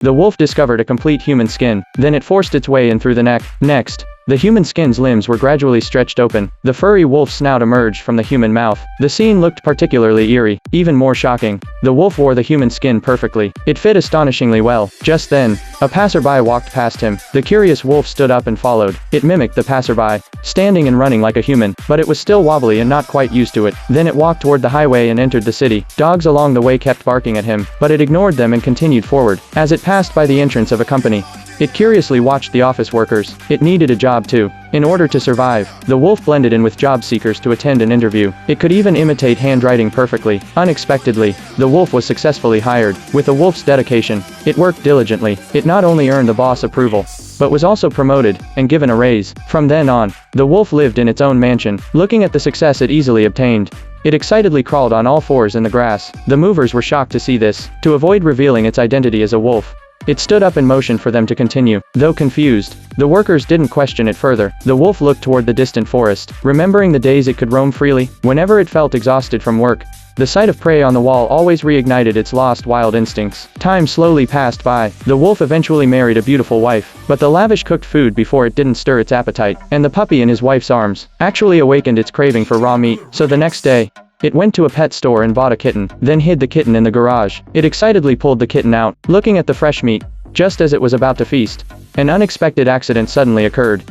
The wolf discovered a complete human skin, then it forced its way in through the neck. Next, the human skin's limbs were gradually stretched open. The furry wolf's snout emerged from the human mouth. The scene looked particularly eerie. Even more shocking, the wolf wore the human skin perfectly. It fit astonishingly well. Just then, a passerby walked past him. The curious wolf stood up and followed. It mimicked the passerby, standing and running like a human, but it was still wobbly and not quite used to it. Then it walked toward the highway and entered the city. Dogs along the way kept barking at him, but it ignored them and continued forward. As it passed by the entrance of a company, it curiously watched the office workers. It needed a job too. In order to survive, the wolf blended in with job seekers to attend an interview. It could even imitate handwriting perfectly. Unexpectedly, the wolf was successfully hired. With the wolf's dedication, it worked diligently. It not only earned the boss' approval, but was also promoted and given a raise. From then on, the wolf lived in its own mansion. Looking at the success it easily obtained, it excitedly crawled on all fours in the grass. The movers were shocked to see this. To avoid revealing its identity as a wolf, it stood up and motioned for them to continue. Though confused, the workers didn't question it further. The wolf looked toward the distant forest, remembering the days it could roam freely. Whenever it felt exhausted from work, the sight of prey on the wall always reignited its lost wild instincts. Time slowly passed by. The wolf eventually married a beautiful wife, but the lavish cooked food before it didn't stir its appetite, and the puppy in his wife's arms actually awakened its craving for raw meat. So the next day, it went to a pet store and bought a kitten, then hid the kitten in the garage. It excitedly pulled the kitten out, looking at the fresh meat. Just as it was about to feast, an unexpected accident suddenly occurred.